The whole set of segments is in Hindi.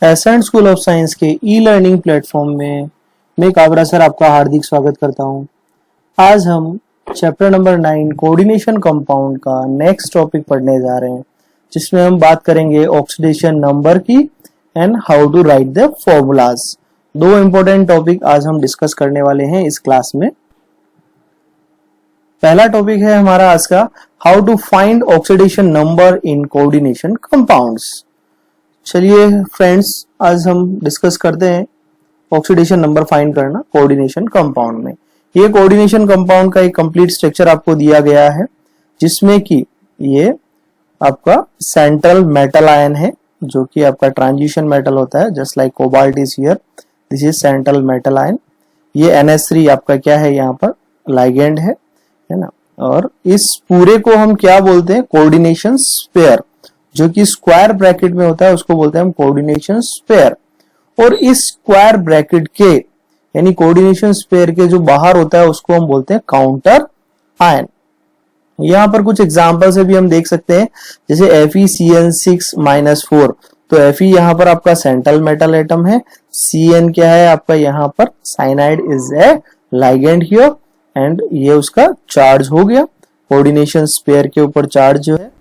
एसेंट स्कूल ऑफ साइंस के ई लर्निंग प्लेटफॉर्म में मैं काबरा सर आपका हार्दिक स्वागत करता हूं। आज हम चैप्टर नंबर 9 कोऑर्डिनेशन कंपाउंड का नेक्स्ट टॉपिक पढ़ने जा रहे हैं, जिसमें हम बात करेंगे ऑक्सीडेशन नंबर की and how to write the formulas. दो इंपॉर्टेंट टॉपिक आज हम डिस्कस करने वाले हैं इस क्लास में। पहला टॉपिक है हमारा आज का how to find oxidation number in coordination compounds. चलिए फ्रेंड्स, आज हम डिस्कस करते हैं ऑक्सीडेशन नंबर फाइंड करना कोऑर्डिनेशन कंपाउंड में। ये कोऑर्डिनेशन कंपाउंड का एक कंप्लीट स्ट्रक्चर आपको दिया गया है, जिसमें कि ये आपका सेंट्रल मेटल आयन है, जो कि आपका ट्रांजिशन मेटल होता है, just like cobalt is here, this is central metal ion. ये NH3 आपका क्या है, यहाँ पर लाइगेंड है ना। और इस पूरे को हम क्या बोलते हैं, कोऑर्डिनेशन स्फीयर, जो कि स्क्वायर ब्रैकेट में होता है, उसको बोलते हैं हम कोऑर्डिनेशन स्फीयर। और इस स्क्वायर ब्रैकेट के यानी कोऑर्डिनेशन स्फीयर के जो बाहर होता है उसको हम बोलते हैं काउंटर आयन। यहां पर कुछ एग्जांपल से भी हम देख सकते हैं, जैसे FeCN6-4। तो Fe यहां पर आपका सेंट्रल मेटल एटम है, Cn क्या है आपका यहाँ पर cyanide is a ligand here, and ये उसका चार्ज हो गया। कोऑर्डिनेशन स्फीयर के ऊपर चार्ज जो है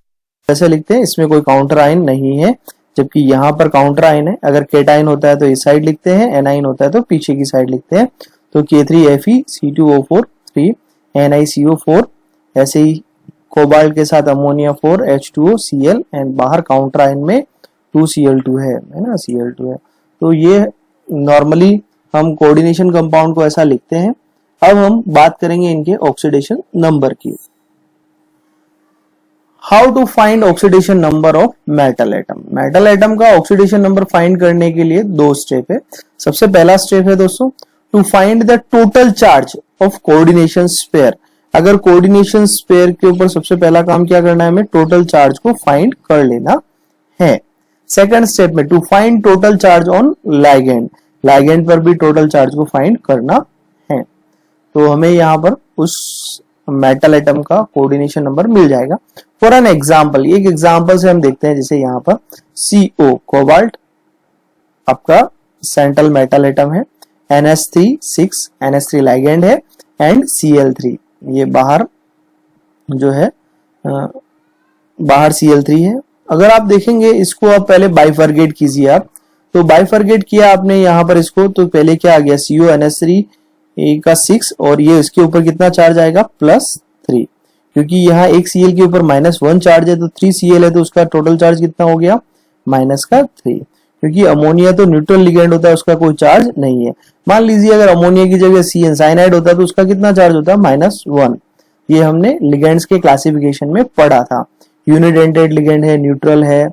ऐसे लिखते हैं, इसमें कोई काउंटर आयन नहीं है, जबकि यहाँ पर काउंटर आयन है। अगर केटाइन होता है तो इस साइड लिखते हैं, एनाइन होता है तो पीछे की साइड लिखते हैं। तो K3Fe C2O4 3 NiCO4, ऐसे ही कोबाल्ट के साथ अमोनिया 4 H2OCl, एंड बाहर काउंटर आयन में 2Cl2 है ना, Cl2 है। तो ये नॉर्मली हम कोऑर्डिनेशन कंपाउंड को ऐसा लिखते हैं। अब हम बात करेंगे इनके ऑक्सीडेशन नंबर की। How to find oxidation number of metal atom. Metal atom का ऑक्सीडेशन नंबर फाइंड करने के लिए दो स्टेप है। सबसे पहला स्टेप है दोस्तों, to find the total charge of coordination sphere. अगर कोऑर्डिनेशन स्फीयर के ऊपर सबसे पहला काम क्या करना है, हमें टोटल चार्ज को फाइंड कर लेना है। सेकंड स्टेप में to find total charge on ligand. Ligand पर भी टोटल चार्ज को फाइंड करना है। तो हमें यहाँ पर उस मेटल एटम का कोऑर्डिनेशन नंबर मिल जाएगा। फॉर एन एग्जांपल, एक एग्जांपल से हम देखते हैं, जैसे यहाँ पर CO कोबाल्ट आपका सेंट्रल मेटल एटम है, NH3 लाइगेंड है, एंड Cl3 ये बाहर जो है बाहर Cl3 है। अगर आप देखेंगे इसको, आप पहले बाइफरगेट कीजिए। आप तो बाइफरगेट किया आपने यहाँ पर इसको, तो पहले क्या आ गया, CO NH3 का 6, और ये इसके ऊपर कितना चार्ज आएगा, +3, क्योंकि यहाँ एक Cl के ऊपर -1 चार्ज है, तो 3Cl है, तो उसका टोटल चार्ज कितना हो गया, -3। क्योंकि अमोनिया तो न्यूट्रल लिगेंड होता है, उसका कोई चार्ज नहीं है। मान लीजिए अगर अमोनिया की जगह Cn साइनाइड होता है, तो उसका कितना चार्ज होता है, -1। ये हमने लिगेंड्स के क्लासिफिकेशन में पढ़ा था, यूनिडेंटेड लिगेंड है, न्यूट्रल है,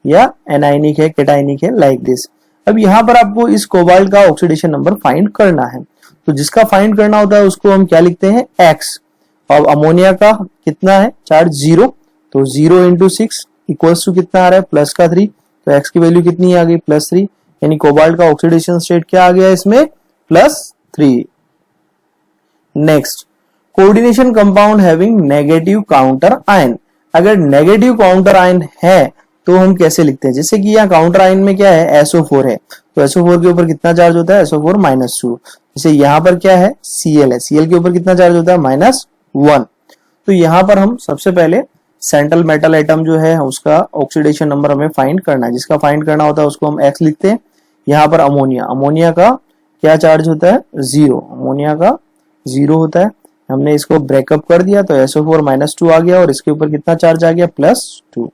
या एनाइनिक है, केटाइनिक है, लाइक दिस। अब यहाँ पर आपको इस कोबाल्ट का ऑक्सीडेशन नंबर फाइंड करना है। तो जिसका फाइंड करना होता है उसको हम क्या लिखते हैं, X। और अमोनिया का कितना है चार्ज, 0, तो 0 × 6 इक्वल्स टू कितना आ रहा है, +3। तो X की वैल्यू कितनी आ गई, +3, यानी कोबाल्ट का ऑक्सीडेशन स्टेट क्या आ गया इसमें, +3। Next, coordination compound having negative counter ion. अगर नेगेटिव काउंटर आयन है तो हम कैसे लिखते हैं, जैसे कि यहाँ काउंटर आयन में क्या है, SO4 है, तो SO4 के ऊपर कितना चार्ज होता है, SO4 -2। जैसे यहाँ पर क्या है, Cl है, Cl के ऊपर कितना चार्ज होता है, -1। तो यहाँ पर हम सबसे पहले सेंट्रल मेटल एटम जो है उसका ऑक्सीडेशन नंबर हमें फाइंड करना है। जिसका फाइंड करना होता है उसको हम X लिखते हैं। यहाँ पर अमोनिया का क्या चार्ज होता है, 0, अमोनिया का 0 होता है। हमने इसको ब्रेकअप कर दिया, तो SO4 -2 आ गया, और इसके ऊपर कितना चार्ज आ गया, +2।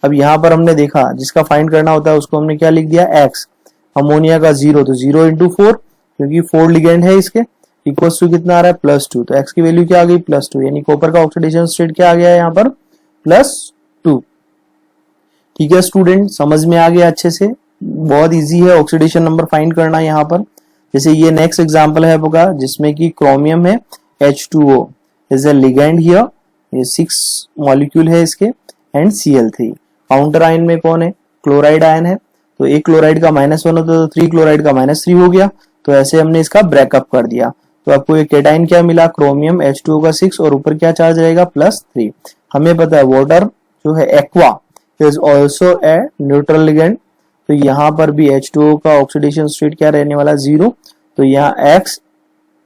अब यहाँ पर हमने देखा जिसका फाइंड करना होता है उसको हमने क्या लिख दिया, X। अमोनिया का 0, तो 0 × 4, क्योंकि 4 लिगेंड है इसके, इक्वल्स टू कितना आ रहा है, +2। तो X की वैल्यू क्या आ गई, +2, यानी कॉपर का ऑक्सीडेशन स्टेट क्या आ गया है यहाँ पर, +2। ठीक है स्टूडेंट, समझ में आ गया अच्छे से। बहुत इजी है ऑक्सीडेशन नंबर फाइंड करना यहाँ पर। जैसे ये नेक्स्ट एग्जांपल है आपका, जिसमें कि क्रोमियम है, H2O is a ligand here, ये 6 मॉलिक्यूल है इसके, एंड Cl3। काउंटर आयन में कौन है, क्लोराइड आयन है, तो एक क्लोराइड का -1 होता है, तो 3 क्लोराइड का -3 हो गया। तो ऐसे हमने इसका ब्रेकअप कर दिया। तो आपको ये केटाइन क्या मिला, क्रोमियम H2O का 6, और ऊपर क्या चार्ज रहेगा, +3। हमें पता है वाटर जो है aqua is also a neutral ligand, तो यहाँ पर भी H2O का ऑक्सीडेशन स्टेट क्या रहने वाला, 0। तो यहाँ X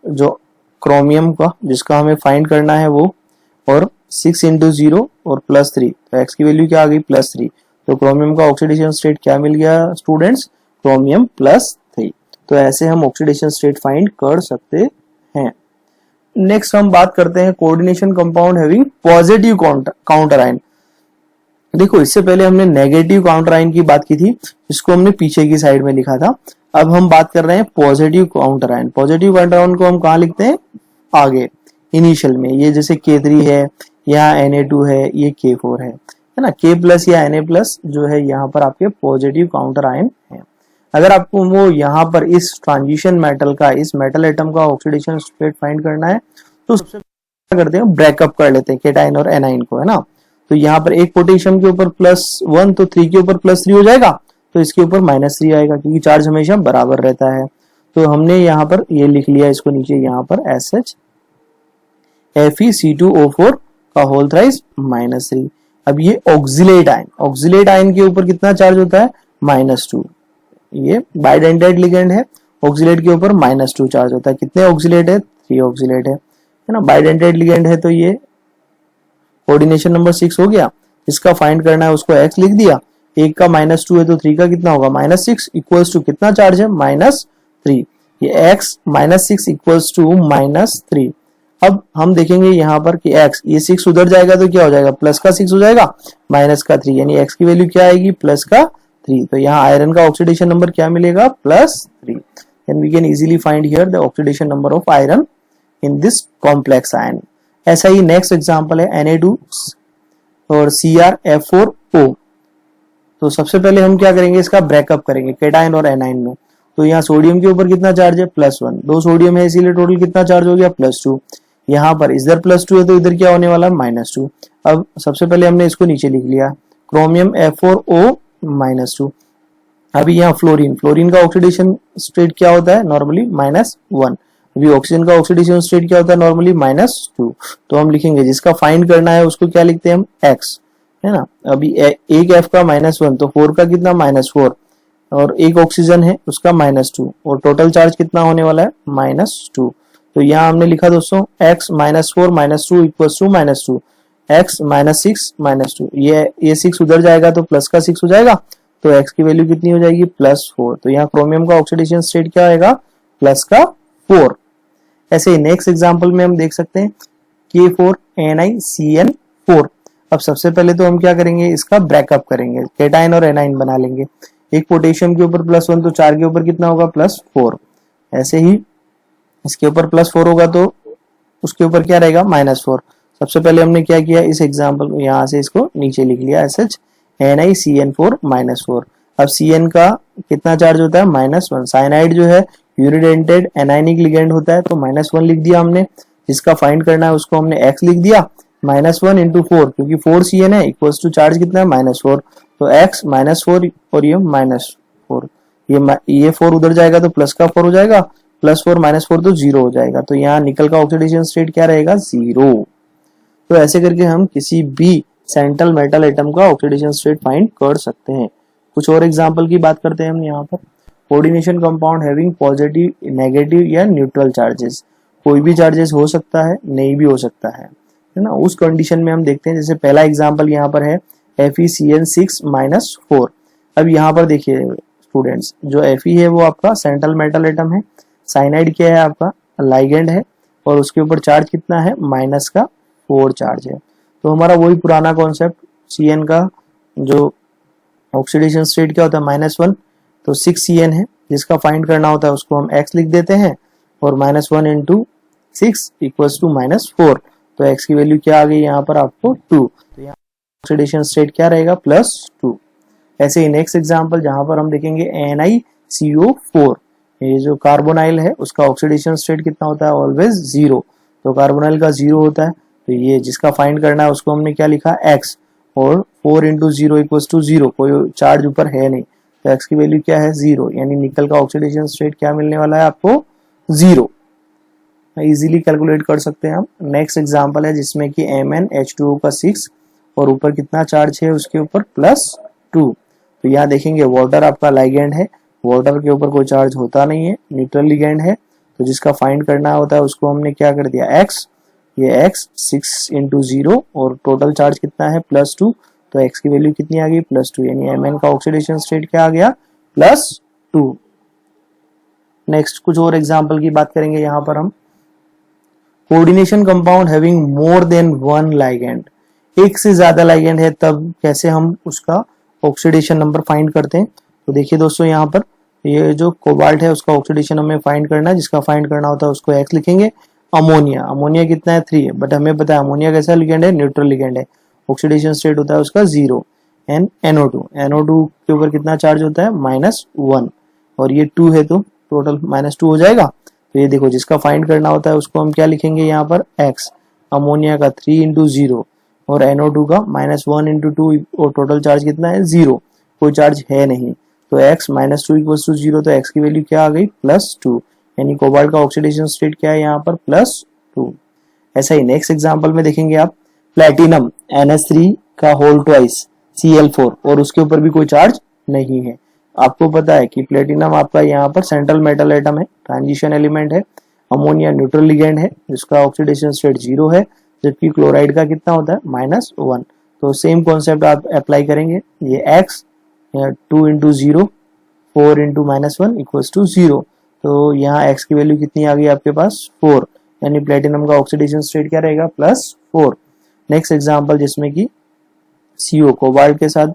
जो क्रोमियम का जिसका हमें फाइंड करना है वो, और 6 इंटू 0 और +3, तो X की वैल्यू क्या आ गई, +3। तो क्रोमियम का ऑक्सीडेशन स्टेट क्या मिल गया स्टूडेंट्स, क्रोमियम +3। तो ऐसे हम ऑक्सीडेशन स्टेट फाइंड कर सकते हैं। नेक्स्ट हम बात करते हैं coordination compound having positive counter ion. देखो इससे पहले हमने नेगेटिव काउंटर आयन की बात की थी, इसको हमने पीछे की साइड में लिखा था। अब हम बात कर रहे हैं positive counter ion. Positive counter ion को हम कहाँ लिखते हैं, आगे इनिशियल में। ये जैसे K3 है, यहाँ Na2 है, ये K4 है ना। K+ या Na+ जो है यहाँ पर आपके पॉजिटिव काउंटर आयन है। अगर आपको वो यहाँ पर इस ट्रांजिशन मेटल का, इस मेटल एटम का ऑक्सीडेशन स्टेट फाइंड करना है, तो सबसे क्या करते हैं, ब्रेकअप कर लेते हैं केटाइन और एनाइन को, है ना। तो यहाँ पर एक पोटेशियम के ऊपर +1, तो 3 के ऊपर +3 हो जाएगा, तो इसके ऊपर -3 आएगा, क्योंकि चार्ज हमेशा बराबर रहता है। तो हमने यहाँ पर ये लिख लिया इसको नीचे, यहाँ पर SH FeC2O4 का होल थ्राइस -3। अब ये ऑक्सिलेट आयन, ऑक्सिलेट आयन के ऊपर कितना चार्ज होता है, -2। ये बाइडेंटेड लिगेंड है, ऑक्सिलेट के ऊपर -2 चार्ज होता है। कितने ऑक्सिलेट है, 3 ऑक्सिलेट है ना। बाइडेंटेड लिगेंड है, तो ये कोऑर्डिनेशन नंबर 6 हो गया। इसका फाइंड करना है, उसको X लिख दिया। एक का -2 है तो 3 का कितना होगा, -6 इक्वल्स टू कितना चार्ज है, -3। ये X -6 इक्वल्स टू -3। अब हम देखेंगे यहाँ पर कि X, ये 6 उधर जाएगा तो क्या हो जाएगा, प्लस का 6 हो जाएगा, -3, यानी X की वैल्यू क्या आएगी, +3। तो यहाँ आयरन का ऑक्सीडेशन नंबर क्या मिलेगा, +3। And we can easily find here the oxidation number of iron in this complex ion. ऐसा ही नेक्स्ट एग्जांपल है Na2 और CrF4O। तो सबसे पहले हम क्या करेंगे, इसका ब्रेकअप करेंगे केटाइन और एनाइन में। तो यहाँ सोडियम के ऊपर कितना चार्ज है, +1। 2 सोडियम है, इसीलिए टोटल कितना चार्ज हो गया, +2। यहाँ पर इधर +2 है तो इधर क्या होने वाला, -2। अब सबसे पहले हमने इसको नीचे लिख लिया, क्रोमियम F4O -2। अभी यहाँ फ्लोरीन, फ्लोरीन का ऑक्सीडेशन स्टेट क्या होता है, नॉर्मली -1। अभी ऑक्सीजन का ऑक्सीडेशन स्टेट क्या होता है, नॉर्मली -2। तो हम लिखेंगे, जिसका फाइंड करना है उसको क्या लिखते हैं हम, X, है ना। अभी एक F का -1, तो 4 का कितना, -4, और एक ऑक्सीजन है उसका -2, और टोटल चार्ज कितना होने वाला है, -2। तो यहाँ हमने लिखा दोस्तों X -4 -2 इक्वल्स टू -2, X -6 -2। ये 6 उधर जाएगा तो प्लस का 6 हो जाएगा, तो X की वैल्यू कितनी हो जाएगी, +4। तो यहाँ क्रोमियम का ऑक्सीडेशन स्टेट क्या आएगा, +4। ऐसे ही नेक्स्ट एग्जांपल में हम देख सकते हैं K4NiCN4। अब सबसे पहले तो हम क्या करेंगे, इसका ब्रेकअप करेंगे, केटाइन और एनाइन बना लेंगे। एक पोटेशियम के ऊपर +1, तो 4 के ऊपर कितना होगा, +4। ऐसे ही इसके ऊपर +4 होगा तो उसके ऊपर क्या रहेगा, -4। सबसे पहले हमने क्या किया, इस एग्जांपल को यहाँ से इसको नीचे लिख लिया, SH NiCN4 -4। अब Cn का कितना चार्ज होता है, -1। साइनाइड जो है यूनिडेंटेड एनाइनिक लिगेंड होता है, तो -1 लिख दिया हमने। जिसका फाइंड करना है उसको हमने X लिख दिया, -1 इंटू 4, क्योंकि 4 Cn है, इक्वल्स टू चार्ज कितना है, -4। तो X -4 और ये -4, ये 4 उधर जाएगा तो प्लस का 4 हो जाएगा, +4 -4 तो 0 हो जाएगा। तो यहाँ निकल का ऑक्सीडेशन स्टेट क्या रहेगा, 0। तो ऐसे करके हम किसी भी सेंट्रल मेटल एटम का ऑक्सीडेशन स्टेट फाइंड कर सकते हैं। कुछ और एग्जांपल की बात करते हैं हम यहाँ पर। Coordination compound having positive, negative या न्यूट्रल चार्जेस। कोई भी चार्जेस हो सकता है, नहीं भी हो सकता है ना। उस कंडीशन में हम देखते हैं, जैसे पहला एग्जांपल यहाँ पर है FeCN6 -4। अब यहाँ पर देखिए स्टूडेंट्स, जो Fe है वो आपका सेंट्रल मेटल एटम है, साइनाइड क्या है आपका, लाइगेंड है, और उसके ऊपर चार्ज कितना है, -4 चार्ज है। तो हमारा वही पुराना कॉन्सेप्ट, Cn का जो ऑक्सीडेशन स्टेट क्या होता है, -1, तो 6 Cn है, जिसका फाइंड करना होता है उसको हम X लिख देते हैं, और -1 इंटू 6 इक्वल्स टू -4। तो X की वैल्यू क्या आ गई यहाँ पर आपको, 2। तो यहाँ ऑक्सीडेशन स्टेट क्या रहेगा, +2। ऐसे ही नेक्स्ट एग्जांपल जहां पर हम देखेंगे NiCO4, ये जो कार्बोनाइल है उसका ऑक्सीडेशन स्टेट कितना होता है, ऑलवेज 0। तो कार्बोनाइल का 0 होता है, तो ये जिसका फाइंड करना है उसको हमने क्या लिखा, X, और 4 इंटू 0 इक्वल्स टू 0, कोई चार्ज ऊपर है नहीं, तो X की वैल्यू क्या है, 0। यानी निकल का ऑक्सीडेशन स्टेट क्या मिलने वाला है आपको, 0। इजीली कैलकुलेट कर सकते हैं हम। नेक्स्ट एग्जांपल है जिसमें कि MnH2O का 6, और ऊपर कितना चार्ज है उसके ऊपर, +2। तो यहाँ देखेंगे वाटर आपका लिगेंड है, वाटर के ऊपर कोई चार्ज होता नहीं है, न्यूट्रल लिगेंड है, तो जिसका फाइंड करना होता है उसको हमने क्या कर दिया x, ये x 6 इंटू 0 और टोटल चार्ज कितना है +2, तो x की वैल्यू कितनी आ गई +2, यानी Mn का ऑक्सीडेशन स्टेट क्या आ गया +2। नेक्स्ट कुछ और एग्जांपल की बात करेंगे यहाँ पर हम। Coordination compound having more than one ligand, एक से ज्यादा लिगेंड है तब कैसे हम उसका ऑक्सीडेशन नंबर फाइंड करते हैं। तो देखिए दोस्तों यहाँ पर ये जो कोबाल्ट है उसका ऑक्सीडेशन हमें फाइंड करना है, जिसका फाइंड करना होता है उसको x लिखेंगे। अमोनिया, अमोनिया कितना है 3 है, बट हमें पता है अमोनिया कैसा लिगेंड है, न्यूट्रल लिगेंड है, ऑक्सीडेशन स्टेट होता है उसका 0। एंड NO2, NO2 के ऊपर कितना चार्ज होता है -1 और ये 2 है तो टोटल -2 हो जाएगा। तो ये देखो जिसका फाइंड करना होता है उसको हम क्या लिखेंगे यहाँ पर x, अमोनिया का 3 इंटू 0 और NO2 का -1 इंटू 2 और टोटल चार्ज कितना है 0, कोई चार्ज है नहीं, तो x -2 = 0, तो x की वैल्यू क्या आ गई +2, यानी कोबाल्ट का ऑक्सीडेशन स्टेट क्या है यहाँ पर +2। ऐसा ही नेक्स्ट एग्जांपल में देखेंगे आप, प्लेटिनम NH3 का होल ट्वाइस Cl4 और उसके ऊपर भी कोई चार्ज नहीं है। आपको पता है कि प्लेटिनम आपका यहाँ पर सेंट्रल मेटल एटम है, ट्रांजिशन एलिमेंट है, अमोनिया न्यूट्रल लिगेंड है जिसका ऑक्सीडेशन स्टेट 0 है, जबकि क्लोराइड का कितना होता है -1। तो सेम कॉन्सेप्ट आप अप्लाई करेंगे, ये x 2 इंटू 0 4 इंटू -1 = 0, तो यहाँ x की वैल्यू कितनी आ गई आपके पास 4, यानी प्लेटिनम का ऑक्सीडेशन स्टेट क्या रहेगा +4। नेक्स्ट एग्जांपल जिसमें कि CO कोबाल्ट के साथ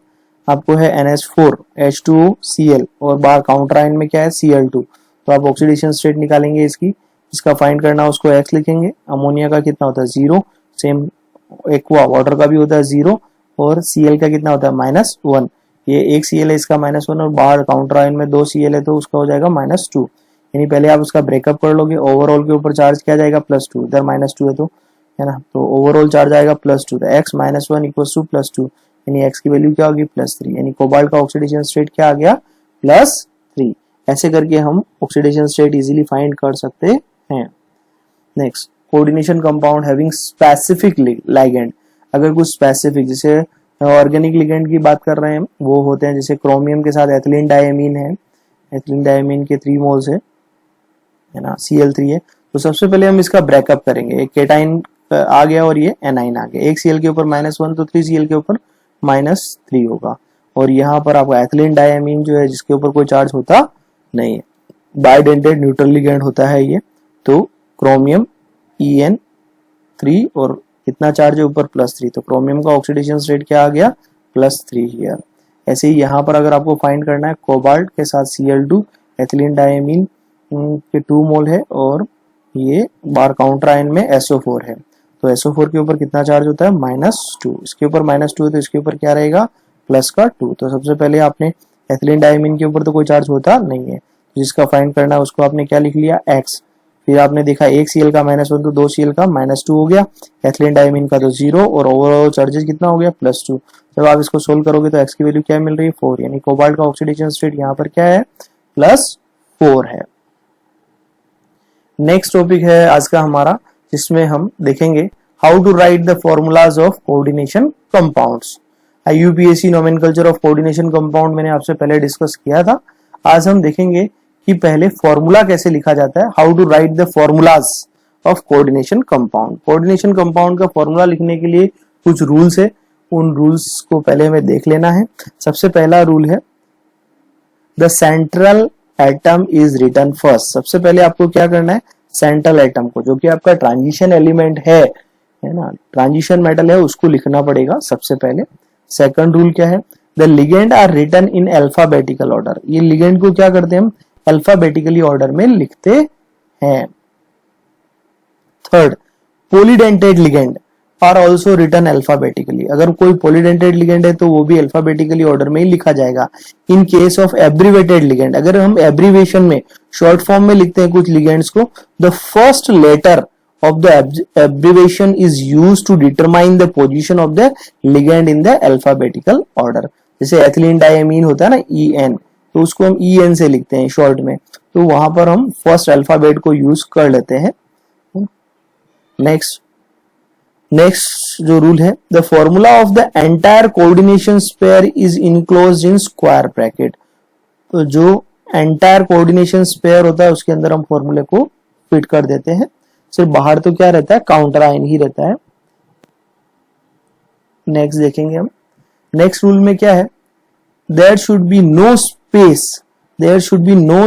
आपको है NH4 H2O Cl और बाहर काउंटर आयन में क्या है Cl2, तो आप ऑक्सीडेशन स्टेट निकालेंगे इसकी, इसका फाइंड करना उसको x लिखेंगे। अमोनिया का कितना होता है 0, सेम एक्वा वाटर का भी होता है 0 और Cl का कितना होता है -1, ये एक Cl है इसका -1 और बाहर काउंटर आयन में 2 Cl है तो उसका हो जाएगा -2, यानी पहले आप उसका ब्रेकअप कर लोगे, ओवरऑल के ऊपर चार्ज क्या जाएगा +2, इधर -2 है तो है ना, तो ओवरऑल चार्ज आएगा +2, तो x -1 = +2, यानी x की वैल्यू क्या होगी +3, यानी कोबाल्ट का ऑक्सीडेशन स्टेट क्या आ गया +3। ऐसे करके हम ऑक्सीडेशन स्टेट इजीली फाइंड कर सकते हैं। Next, coordination compound having specific ligand, अगर कुछ स्पेसिफिक जैसे ऑर्गेनिक लिगेंड की बात कर रहे हैं वो होते हैं, जैसे क्रोमियम के साथ एथिलीन डायमीन है, एथिलीन डायमीन के 3 मोल्स है ना, Cl3 है, तो सबसे पहले हम इसका ब्रेकअप करेंगे, एक केटाइन आ गया और ये एनाइन आ गया, एक Cl के ऊपर -1 तो 3 Cl के ऊपर -3 होगा, और यहाँ पर आपका एथिलीन डायमीन जो है जिसके ऊपर कोई चार्ज होता नहीं है, बाइडेंटेड न्यूट्रल लिगेंड होता है ये, तो क्रोमियम En3 और कितना चार्ज है ऊपर +3, तो क्रोमियम का ऑक्सीडेशन स्टेट क्या आ गया +3 हियर। ऐसे ही यहाँ पर अगर आपको फाइंड करना है कोबाल्ट के साथ Cl2 एथिलीन डायमीन के 2 मोल है और ये बार काउंटर आयन में SO4 है, तो SO4 के ऊपर कितना चार्ज होता है -2, इसके ऊपर -2 है तो इसके ऊपर क्या रहेगा +2। तो सबसे पहले आपने एथिलीन डायमीन के ऊपर तो कोई चार्ज होता नहीं है, जिसका फाइंड करना है उसको आपने क्या लिख लिया x, फिर आपने देखा एक Cl का -1 तो 2 Cl का -2 हो गया, एथिलीन डायमीन का तो 0 और ओवरऑल चार्जेस कितना हो गया +2। जब आप इसको सोल्व करोगे तो x की वैल्यू क्या मिल रही है 4, यानी कोबाल्ट का ऑक्सीडेशन स्टेट यहाँ पर क्या है +4 है। नेक्स्ट टॉपिक है आज का हमारा, जिसमें हम देखेंगे how to write the formulas of coordination compounds. IUPAC nomenclature of coordination compound मैंने आपसे पहले डिस्कस किया था, आज हम देखेंगे कि पहले फॉर्मूला कैसे लिखा जाता है, how to write the formulas of coordination compound. Coordination compound का फॉर्मूला लिखने के लिए कुछ रूल्स है, उन रूल्स को पहले हमें देख लेना है। सबसे पहला रूल है the central atom is written first. सबसे पहले आपको क्या करना है, सेंट्रल एटम को, जो कि आपका ट्रांजिशन एलिमेंट है ना, ट्रांजिशन मेटल है, उसको लिखना पड़ेगा सबसे पहले। सेकंड रूल क्या है, the ligand are written in alphabetical order. ये लिगेंड को क्या करते हैं हम अल्फाबेटिकली ऑर्डर में लिखते हैं। Third, polydentate ligand are also written alphabetically. अगर कोई पॉलीडेंटेड लिगेंड है तो वो भी अल्फाबेटिकली ऑर्डर में ही लिखा जाएगा। In case of abbreviated ligand, अगर हम एब्रीवेशन में शॉर्ट फॉर्म में लिखते हैं कुछ लिगेंड्स को, the first letter of the abbreviation is used to determine the position of the ligand in the alphabetical order। जैसे एथिलीन डायमीन होता है ना EN, तो उसको हम EN से लिखते हैं शॉर्ट में, तो वहां पर हम फर्स्ट अल्फाबेट को यूज कर लेते हैं। नेक्स्ट, नेक्स्ट जो रूल है, the formula of the entire coordination sphere is enclosed in square bracket. तो जो एंटायर कोऑर्डिनेशन स्पेयर होता है उसके अंदर हम फॉर्मूले को फिट कर देते हैं, सिर्फ बाहर तो क्या रहता है, काउंटर आइन ही रहता है। नेक्स्ट देखेंगे हम, नेक्स्ट रूल में क्या है, there should be no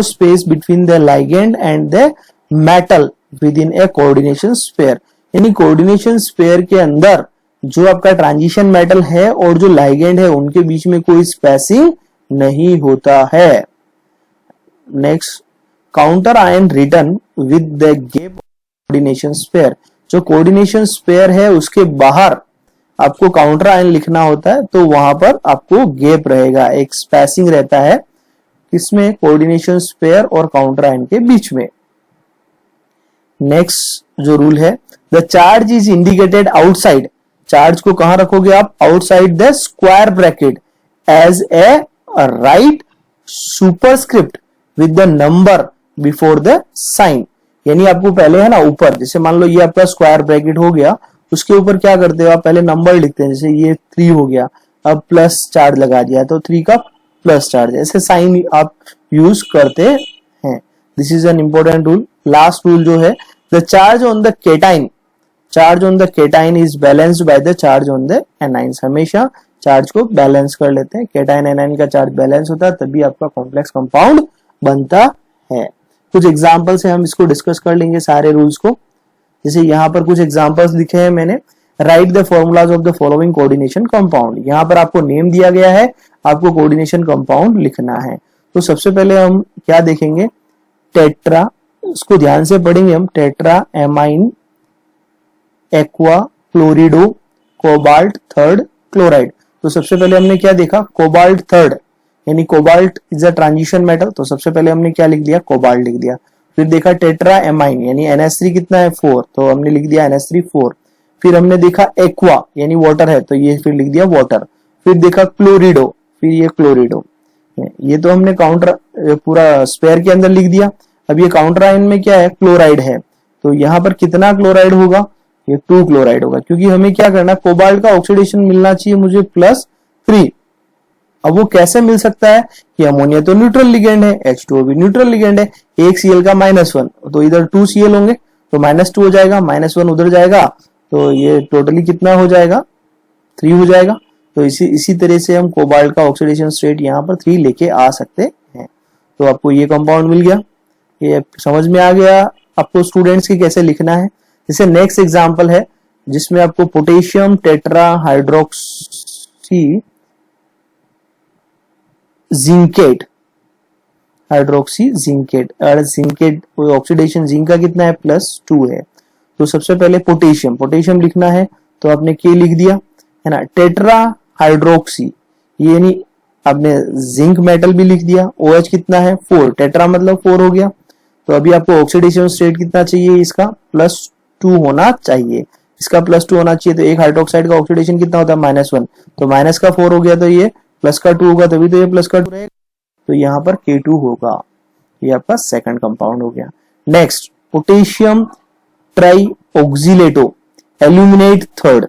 space between the ligand and the metal within a coordination sphere. यानी कोऑर्डिनेशन स्पेयर के अंदर जो आपका ट्रांजिशन मेटल है और जो लाइगेंड है उनके बीच में कोई स्पेसिंग नहीं होता है। Next, counter ion return with the gap coordination sphere. जो कोऑर्डिनेशन स्पेयर है उसके बाहर आपको काउंटर आयन लिखना होता है, तो वहां पर आपको गैप रहेगा, एक स्पेसिंग रहता है किसमें, कोऑर्डिनेशन स्पेयर और काउंटर आयन के बीच में। नेक्स्ट जो रूल है, the charge is indicated outside. Charge को कहां रखोगे आप, outside the square bracket as a right superscript with the number before the sign. यानी आपको पहले है ना ऊपर, जैसे मान लो ये आपका स्क्वायर ब्रैकेट हो गया, उसके ऊपर क्या करते हो आप, पहले नंबर लिखते हैं, जैसे ये 3 हो गया, अब प्लस चार्ज लगा दिया तो 3 का प्लस चार्ज, ऐसे साइन आप यूज करते हैं। This is an important rule. Last rule जो है, the charge on the cation is balanced by the charge on the anions. हमेशा चार्ज को बैलेंस कर लेते हैं, केटाइन एनाइन का चार्ज बैलेंस होता है तभी आपका कॉम्प्लेक्स कंपाउंड बनता है। कुछ एग्जांपल से हम इसको डिस्कस कर लेंगे सारे रूल्स को। जैसे यहाँ पर कुछ एग्जांपल्स लिखे हैं मैंने, right the formulas of the following coordination compound. यहाँ पर आपको नेम दिया गया है, आपको कोऑर्डिनेशन कंपाउंड लिखना है। तो सबसे पहले हम क्या देखेंगे, टेट्रा, इसको ध्यान से पढ़ेंगे हम, tetra ammine aqua chlorido cobalt third chloride. तो सबसे पहले हमने क्या देखा, कोबाल्ट थर्ड, यानी cobalt is a transition metal, तो सबसे पहले हमने क्या लिख दिया, कोबाल्ट लिख दिया। फिर देखा टेट्रा एमाइन, यानी NH3 कितना है 4, तो हमने लिख दिया NH3 4। फिर हमने देखा एक्वा यानी वाटर है, तो ये फिर लिख दिया वाटर। फिर देखा क्लोरिडो, फिर ये क्लोरिडो। ये तो हमने काउंटर पूरा स्पेयर के अंदर लिख दिया। अब ये काउंटर आयन में क्या है, क्लोराइड है, तो यहाँ पर कितना क्लोराइड होगा, ये 2 क्लोराइड होगा, क्योंकि हमें क्या करना, कोबाल्ट का ऑक्सीडेशन मिलना चाहिए मुझे +3। अब वो कैसे मिल सकता है कि अमोनिया तो न्यूट्रल लिगेंड है, H2O भी न्यूट्रल लिगेंड है, एक Cl का -1, तो इधर 2 Cl होंगे तो -2 हो जाएगा, -1 उधर जाएगा, तो ये टोटली कितना हो जाएगा, 3 हो जाएगा। तो इसी तरह से हम कोबाल्ट का ऑक्सीडेशन स्टेट यहाँ पर 3 लेके आ सकते हैं। तो आपको ये कंपाउंड मिल गया, ये समझ में आ गया आपको स्टूडेंट्स की कैसे लिखना है। जैसे नेक्स्ट एग्जांपल है जिसमें आपको potassium tetra hydroxy zincate, hydroxy zincate, और जिंकेट ऑक्सीडेशन जिंक का कितना है, +2 है। तो सबसे पहले पोटेशियम लिखना है, तो आपने के लिख दिया है ना। टेट्रा हाइड्रोक्सी, ये यानी आपने जिंक मेटल भी लिख दिया। OH कितना है 4, टेट्रा मतलब 4 हो गया। तो अभी आपको ऑक्सीडेशन स्टेट कितना चाहिए, इसका +2 होना चाहिए, इसका +2 होना चाहिए। तो एक हाइड्रोक्साइड का ऑक्सीडेशन कितना होता है, -1, तो माइनस का 4 हो गया, तो ये प्लस का 2 होगा, तभी तो ये प्लस का 2 रहेगा, तो यहाँ पर K2 होगा। ये आपका सेकंड कंपाउंड हो गया। Next, potassium trioxalato aluminate third.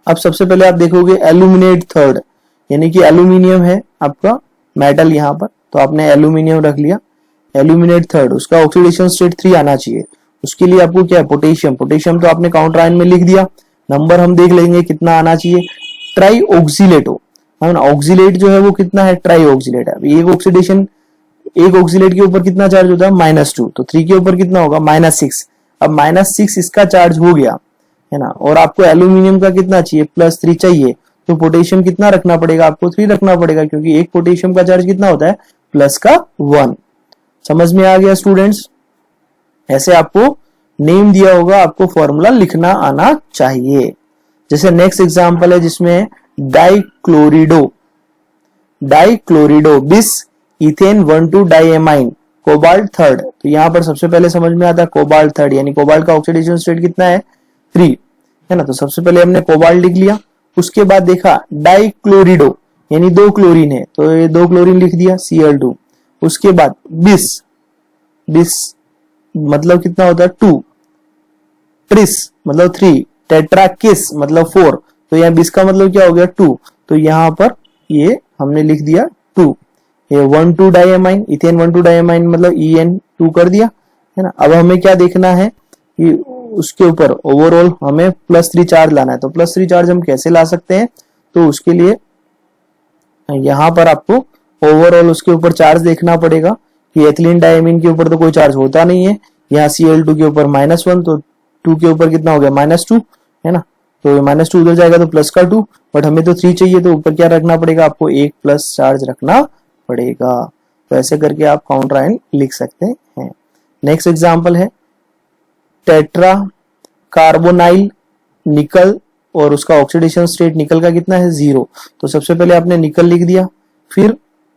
अब सबसे पहले आप देखोगे एल्यूमिनेट थर्ड, यानी कि एल्यूमिनियम है आपका मेटल यहाँ पर, तो आपने एल्यूमिनियम रख लिया, एल्यूमिनेट थर्ड, उसका ऑक्सीडेशन स्टेट 3 आना चाहिए। उसके लिए आपको क्या है, पोटेशियम तो आपने काउंटर आयन में लिख दिया, नंबर हम देख लेंगे कितना आना चाहिए। ट्राइऑक्सिलेटो, है ना, ऑक्सीलेट जो है वो कितना है, ट्राइऑक्सिलेट है। एक ऑक्सीलेट के ऊपर कितना चार्ज होता है, -2, तो 3 के ऊपर कितना होगा, -6। अब -6 इसका चार्ज हो गया है ना, और आपको एल्यूमिनियम का कितना चाहिए, +3 चाहिए, तो पोटेशियम कितना रखना पड़ेगा, आपको 3 रखना पड़ेगा, क्योंकि एक पोटेशियम का चार्ज कितना होता है, +1। समझ में आ गया स्टूडेंट्स। ऐसे आपको नेम दिया होगा, आपको फॉर्मूला लिखना आना चाहिए। जैसे नेक्स्ट एग्जांपल है जिसमें डाइक्लोरिडो बिस इथेन 1,2 डाइएमाइन कोबाल्ट थर्ड। तो यहाँ पर सबसे पहले समझ में आता है कोबाल्ट थर्ड, यानी कोबाल्ट का ऑक्सीडेशन स्टेट कितना है, 3 है ना। तो सबसे पहले हमने कोबाल्ट लिख लिया, उसके बाद देखा डाइक्लोरिडो यानी 2 क्लोरीन है, तो ये 2 क्लोरीन लिख दिया, Cl2। उसके बाद बिस मतलब कितना होता है, 2, ट्रिस मतलब 3, टेट्रा किस मतलब 4, तो यहाँ बिस का मतलब क्या हो गया 2, तो यहाँ पर ये हमने लिख दिया 2। ये 1,2 डाइएमाइन, इथेन 1,2 डाइएमाइन मतलब EN2 कर दिया, है ना। अब हमें क्या देखना है कि उसके ऊपर ओवरऑल हमें +3 चार्ज लाना है। तो +3 चार्ज हम कैसे ला सकते हैं, तो उसके लिए यहाँ पर आपको ओवरऑल उसके ऊपर चार्ज देखना पड़ेगा कि एथिलीन डाइमीन के ऊपर तो कोई चार्ज होता नहीं है, यहाँ Cl2 के ऊपर -1, तो 2 के ऊपर कितना हो गया -2, है ना। तो -2 उधर जाएगा तो प्लस का 2, बट हमें तो 3 चाहिए, तो ऊपर क्या रखना पड़ेगा आपको, 1 प्लस चार्ज रखना पड़ेगा। तो ऐसे करके आप काउंटर आयन लिख सकते हैं। नेक्स्ट एग्जांपल है टेट्रा कार्बोनाइल निकल, और उसका ऑक्सीडेशन स्टेट निकल का कितना है 0। तो सबसे पहले आपने निकल लिख दिया, फिर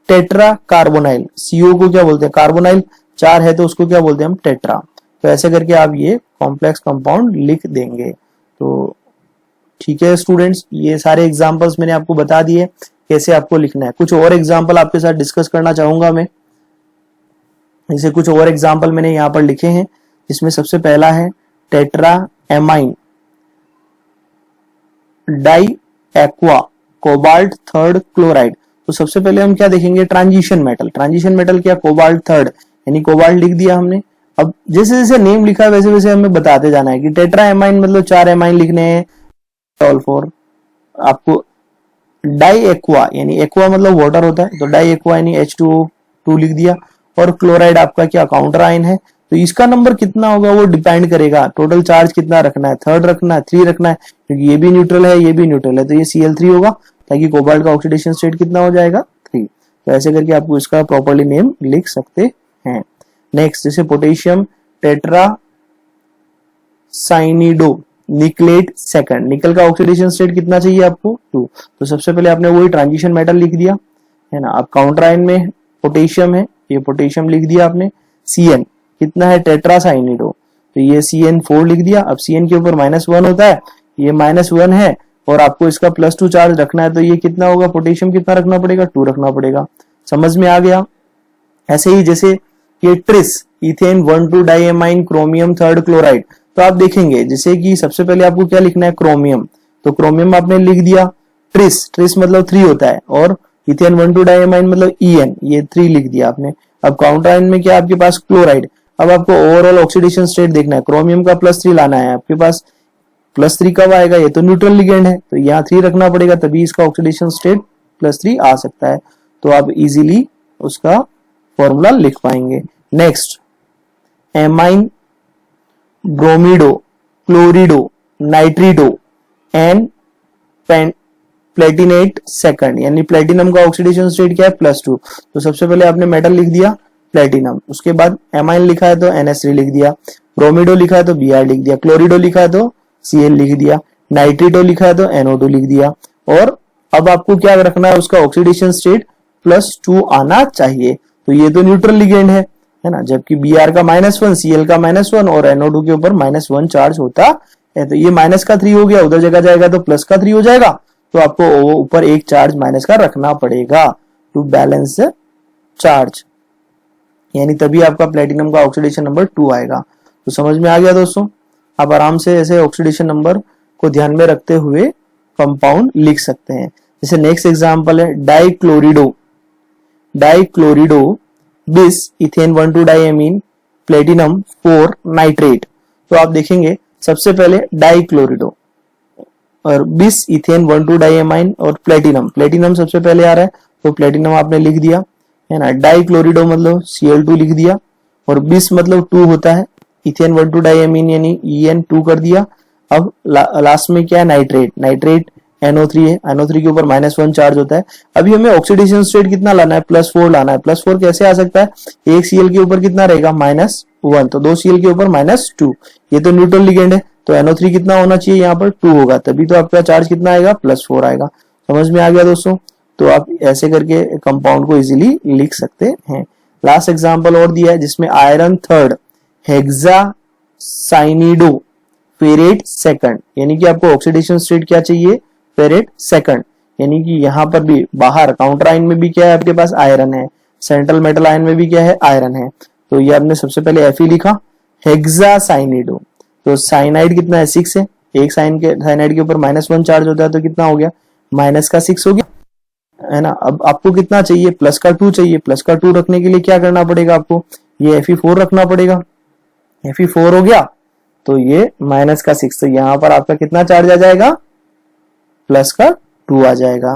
टेट्रा कार्बोनाइल, CO को क्या बोलते हैं कार्बोनाइल, 4 है तो उसको क्या बोलते हैं हम टेट्रा। तो ऐसे करके आप ये कॉम्प्लेक्स कंपाउंड लिख देंगे। तो ठीक है स्टूडेंट्स, ये सारे एग्जांपल्स मैंने आपको बता दिए कैसे आपको लिखना है। कुछ और एग्जांपल आपके साथ डिस्कस करना चाहूंगा मैं, जैसे कुछ और एग्जांपल मैंने यहाँ पर लिखे हैं, जिसमें सबसे पहला है tetra amine di aqua cobalt 3 chloride. तो सबसे पहले हम क्या देखेंगे, ट्रांजिशन मेटल। ट्रांजिशन मेटल क्या, कोबाल्ट 3, यानी कोबाल्ट लिख दिया हमने। अब जैसे जैसे नेम लिखा है वैसे वैसे हमें बताते जाना है कि टेट्रा एमाइन मतलब 4 एमाइन लिखने हैं, ऑल 4। आपको डाई एक्वा, यानी एक्वा मतलब वाटर होता है, तो डाई एक्वा यानी H2O2 लिख दिया। और क्लोराइड आपका क्या काउंटर आयन है, तो इसका नंबर कितना होगा वो डिपेंड करेगा, टोटल चार्ज कितना रखना है, 3 रखना है, 3 रखना है, क्योंकि ये भी न्यूट्रल है ये भी न्यूट्रल है, तो ये Cl3 होगा, ताकि कोबाल्ट का ऑक्सीडेशन स्टेट कितना हो जाएगा 3। तो ऐसे करके आपको इसका प्रॉपर्ली नेम लिख सकते हैं। नेक्स्ट जैसे पोटेशियम टेट्रा साइनिडो निकलेट सेकंड, निकल का ऑक्सीडेशन स्टेट कितना चाहिए आपको 2। तो सबसे पहले आपने वही ट्रांजिशन मेटल लिख दिया, है ना। अब काउंटर आयन में पोटेशियम है, ये पोटेशियम लिख दिया आपने। Cn कितना है टेट्रा साइनिडो, तो ये Cn4 लिख दिया। अब Cn के ऊपर -1 होता है, ये -1 है, और आपको इसका +2 चार्ज रखना है, तो ये कितना होगा, पोटेशियम कितना रखना पड़ेगा 2 रखना पड़ेगा। समझ में आ गया। ऐसे ही जैसे ये tris ethane 1,2 diamine chromium 3 chloride, तो आप देखेंगे जैसे कि सबसे पहले आपको क्या लिखना है क्रोमियम, तो क्रोमियम आपने लिख दिया। ट्रिस मतलब 3 होता है, और इथेन 1,2 डाइएमाइन मतलब En, ये 3 लिख दिया आपने। अब काउंटर आयन में क्या आपके पास क्लोराइड। अब आपको ओवरऑल ऑक्सीडेशन स्टेट देखना है, क्रोमियम का +3 लाना है, आपके पास +3 कब आएगा, ये तो न्यूट्रल लिगेंड है, तो यहाँ 3 रखना पड़ेगा, तभी इसका ऑक्सीडेशन स्टेट +3 आ सकता है। तो आप इजीली उसका फॉर्मूला लिख पाएंगे। Next ammine bromido chlorido nitrido and platinate second, यानी प्लेटिनम का ऑक्सीडेशन स्टेट क्या है +2। तो सबसे पहले आपने मेटल लिख दिया प्लेटिनम, उसके बाद एमाइन लिखा है तो NH3 लिख दिया, ब्रोमिडो लिखा है तो Br लिख दिया, क्लोरिडो लिखा है तो Cl लिख दिया, नाइट्रिडो लिखा है तो NO2 लिख दिया। और अब आपको क्या रखना है, उसका ऑक्सीडेशन स्टेट +2 आना चाहिए। तो ये तो न्यूट्रल लिगेंड है ना, जबकि Br का -1, Cl का -1 और NO2 के ऊपर -1 चार्ज होता है, तो ये -3 हो गया, उधर जगह जाएगा तो +3 हो जाएगा, तो आपको ऊपर एक चार्ज माइनस का रखना पड़ेगा टू बैलेंस चार्ज, यानी तभी आपका प्लेटिनम का ऑक्सीडेशन नंबर 2 आएगा। तो समझ में आ गया दोस्तों। आप आराम से ऐसे ऑक्सीडेशन नंबर को ध्यान में रखते हुए कंपाउंड लिख सकते हैं। जैसे नेक्स्ट एग्जांपल है डाइक्लोरिडो बिस इथेन 1,2 डाइएमीन प्लेटिनम 4 नाइट्रेट। तो आप देखेंगे सबसे पहले डाइक्लोरिडो और बिस इथेन 1,2 डाइएमाइन और प्लेटिनम सबसे पहले आ रहा है, तो प्लेटिनम आपने लिख दिया, है ना। डाइक्लोरिडो मतलब Cl2 लिख दिया, और बिस मतलब 2 होता है, इथेन 1,2 डाइएमीन यानी En2 कर दिया। अब लास्ट में क्या है, नाइट्रेट NO3 है, NO3 के ऊपर -1 चार्ज होता है। अभी हमें ऑक्सीडेशन स्टेट कितना लाना है, +4 लाना है। +4 कैसे आ सकता है, एक Cl के ऊपर कितना रहेगा -1, तो 2 Cl के ऊपर -2, ये तो न्यूट्रल लिगेंड है, तो NO3 कितना होना चाहिए, यहाँ पर 2 होगा, तभी तो आपका चार्ज कितना आएगा +4 आएगा। समझ में आ गया दोस्तों। तो आप ऐसे करके कंपाउंड को इजीली लिख सकते हैं। लास्ट एग्जांपल और दिया है जिसमें आयरन 3 हेक्सासाइनिडो फेरेट सेकंड, यानी कि आपको ऑक्सीडेशन स्टेट क्या चाहिए, फेरेट सेकंड, यानी कि यहाँ पर भी बाहर काउंटर आयन में भी क्या है आपके पास आयरन है, सेंट्रल मेटल आयन में भी क्या है आयरन है, तो ये आपने सबसे पहले Fe लिखा। हेक्सासाइनिडो तो साइनाइड कितना है 6 है, एक साइनाइड के ऊपर -1 चार्ज होता है तो कितना हो गया, -6 हो गया, है ना। अब आपको कितना चाहिए, +2 चाहिए। +2 रखने के लिए क्या करना पड़ेगा आपको, ये Fe4 रखना पड़ेगा। Fe4 हो गया तो ये -6, तो यहां पर आपका कितना चार्ज आ जाएगा, +2 आ जाएगा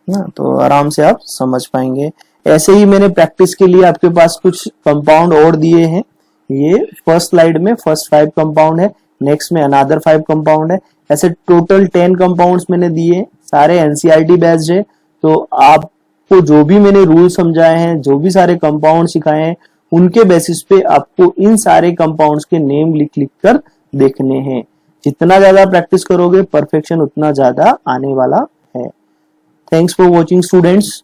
ना। तो आराम से आप समझ पाएंगे। ऐसे ही मैंने प्रैक्टिस के लिए आपके पास कुछ कंपाउंड और दिए हैं। ये फर्स्ट स्लाइड में फर्स्ट 5 कंपाउंड है, नेक्स्ट में अनदर 5 कंपाउंड है। ऐसे टोटल 10 कंपाउंड्स मैंने दिए, सारे एनसीईआरटी बेस्ड है। तो आपको जो भी मैंने रूल समझाए हैं, जो भी सारे कंपाउंड सिखाए हैं, उनके बेसिस पे आपको इन सारे कंपाउंड्स के नेम लिख लिख कर देखने हैं। जितना ज्यादा प्रैक्टिस करोगे परफेक्शन उतना ज्यादा आने वाला है। Thanks for watching students.